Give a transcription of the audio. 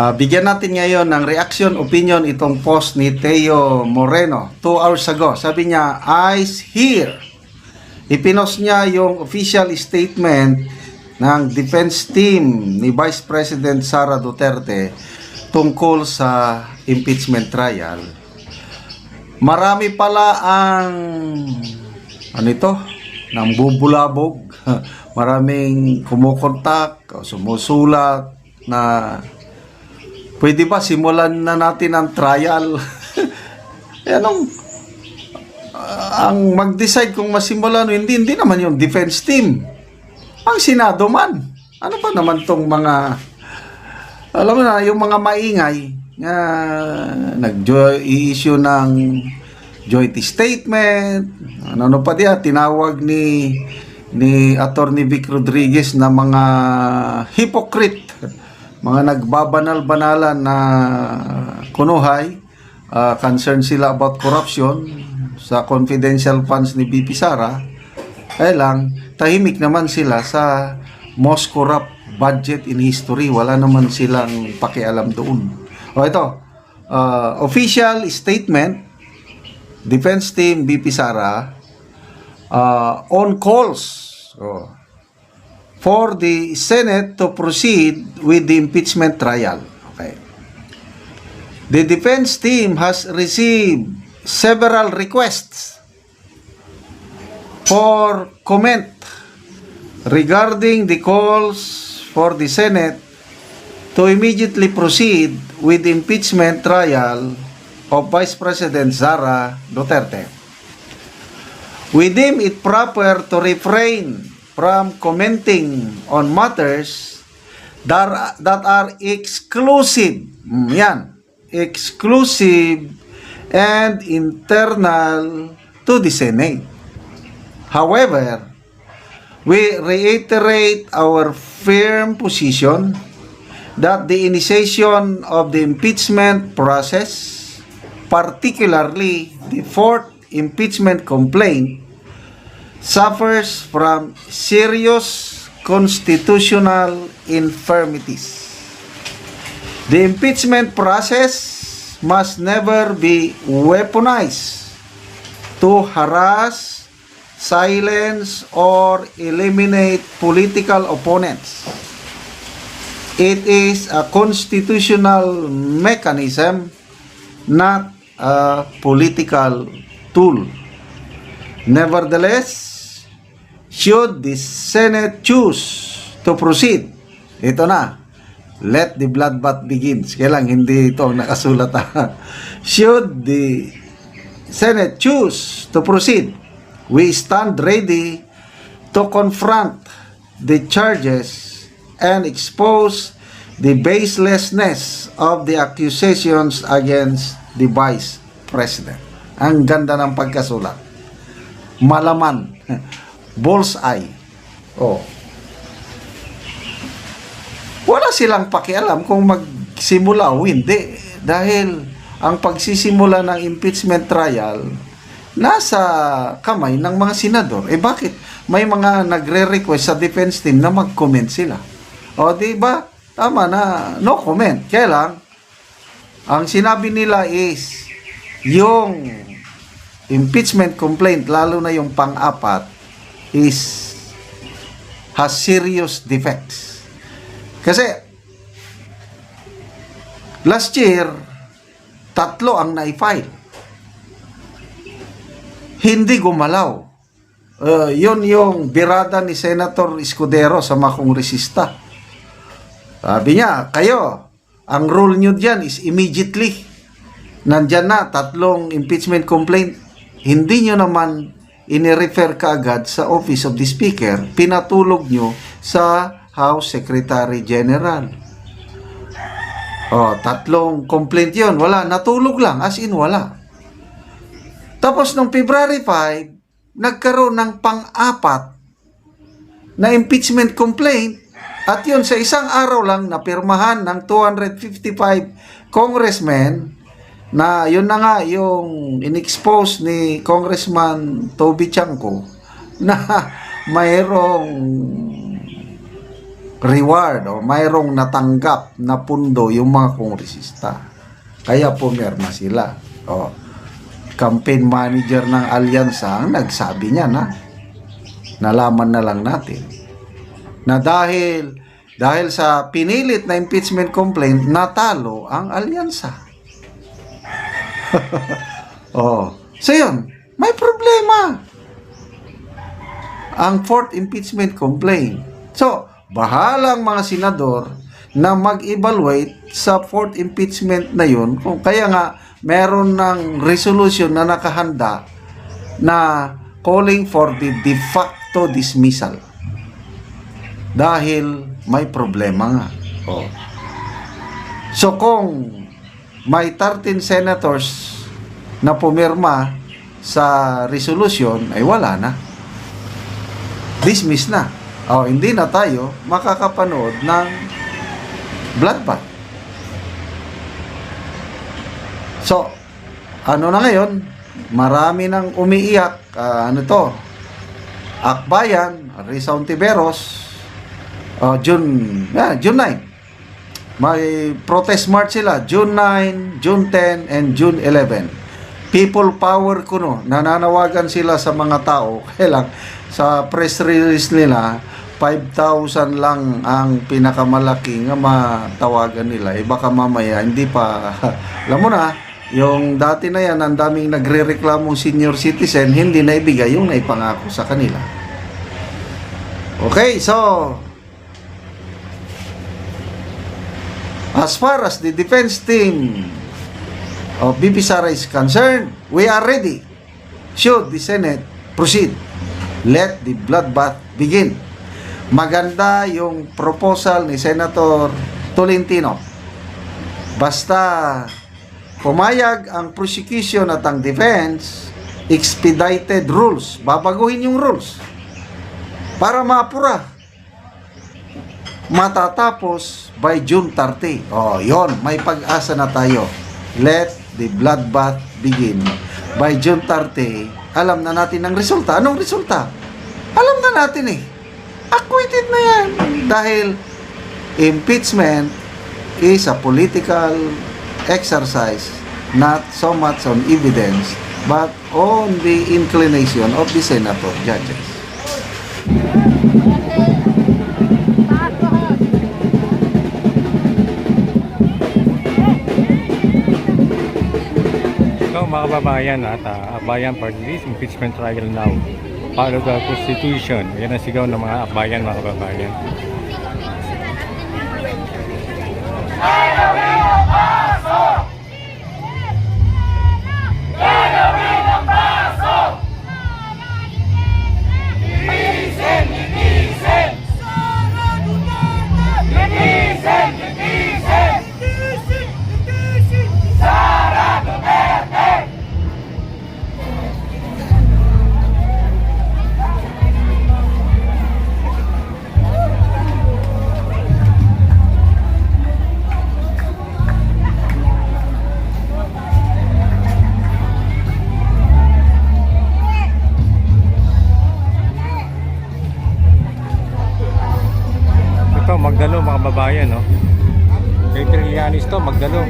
Bigyan natin ngayon ng reaction, opinion itong post ni Teo Moreno 2 hours ago. Sabi niya, "Eyes here." Ipinost niya yung official statement ng defense team ni Vice President Sara Duterte tungkol sa impeachment trial. Marami pala ang nang bubulabog. Maraming kumukontak o sumusulat na pwede ba simulan na natin ang trial? Ang mag-decide kung masimulan o hindi naman yung defense team. Ang Senado man. Ano ba naman tong mga, alam mo na, yung mga maingay na nag-i-issue ng joint statement. Ano pa diya, tinawag ni Attorney Vic Rodriguez na mga hypocrite. Mga nagbabanal-banalan na kunuhay, concerned sila about corruption sa confidential funds ni BP Sara. Lang, tahimik naman sila sa most corrupt budget in history. Wala naman silang pakialam doon. Ito, official statement, defense team BP Sara, on calls for the Senate to proceed with the impeachment trial. Okay. The defense team has received several requests for comment regarding the calls for the Senate to immediately proceed with the impeachment trial of Vice President Sara Duterte. We deem it proper to refrain from commenting on matters that are exclusive, exclusive and internal to the Senate. However, we reiterate our firm position that the initiation of the impeachment process, particularly the fourth impeachment complaint, suffers from serious constitutional infirmities. The impeachment process must never be weaponized to harass, silence, or eliminate political opponents. It is a constitutional mechanism, not a political tool. Nevertheless, should the Senate choose to proceed, ito na, let the bloodbath begins. Kailang hindi ito nakasulat. Should the Senate choose to proceed, we stand ready to confront the charges and expose the baselessness of the accusations against the Vice President. Ang ganda ng pagkasulat. Malaman. Bullseye. Wala silang pakialam kung magsimula o hindi. Dahil ang pagsisimula ng impeachment trial nasa kamay ng mga senador. Bakit? May mga nagre-request sa defense team na mag-comment sila. Di ba? Tama na, no comment. Kaya lang, ang sinabi nila is, yung impeachment complaint, lalo na yung pang-apat, has serious defects. Kasi, last year, 3 ang na-file. Hindi gumalaw. Yun yung birada ni Senator Escudero sa mga kongresista. Sabi niya, kayo, ang rule nyo dyan is immediately. Nandyan na, 3 impeachment complaint. Hindi nyo naman inirefer kaagad sa Office of the Speaker. Pinatulog nyo sa House Secretary General. 3 complaint yun. Wala, natulog lang. As in, wala. Tapos, nung February 5, nagkaroon ng pang-4 na impeachment complaint. At yun, sa isang araw lang, napirmahan ng 255 congressmen na yun na nga yung in-expose ni Congressman Toby Chanco na mayroong reward o mayroong natanggap na pundo yung mga kongresista. Kaya pumirma sila. O, campaign manager ng alyansa ang nagsabi niya na nalaman na lang natin na dahil sa pinilit na impeachment complaint, natalo ang alyansa. Oh, so yun, may problema ang fourth impeachment complaint. So, bahalang mga senador na mag-evaluate sa fourth impeachment na yun, kung kaya nga meron ng resolution na nakahanda na calling for the de facto dismissal dahil may problema nga. Oh. So kung may 13 senators na pumirma sa resolution, ay wala na. Dismiss na. Oh, hindi na tayo makakapanood ng bloodbath. So, ano na ngayon? Marami nang umiiyak. Akbayan, Risa Ontiveros, June 9. May protest march sila, June 9, June 10, and June 11. People power kuno, nananawagan sila sa mga tao. Kaya lang, sa press release nila, 5,000 lang ang pinakamalaki nga matawagan nila. Baka mamaya, hindi pa, alam mo na, yung dati na yan, ang daming nagre-reklamong senior citizen, hindi na ibigay yung naipangako sa kanila. Okay, so, as far as the defense team of BP Sara is concerned, we are ready. Should the Senate proceed, let the bloodbath begin. Maganda yung proposal ni Senator Tolentino. Basta pumayag ang prosecution at ang defense, expedited rules. Babaguhin yung rules para mapura. Matatapos by June 30. Oh, yon, may pag-asa na tayo. Let the bloodbath begin. By June 30, alam na natin ang resulta. Anong resulta? Alam na natin eh. Acquitted na yan. Dahil impeachment is a political exercise, not so much on evidence, but on the inclination of the senator judges. So mga kababayan, at akbayan for this impeachment trial now. Follow the Constitution. Yan ang sigaw ng mga akbayan, mga kababayan. Ito, Magdalo mga kababayan, no? Kay Trillanes to, Magdalo.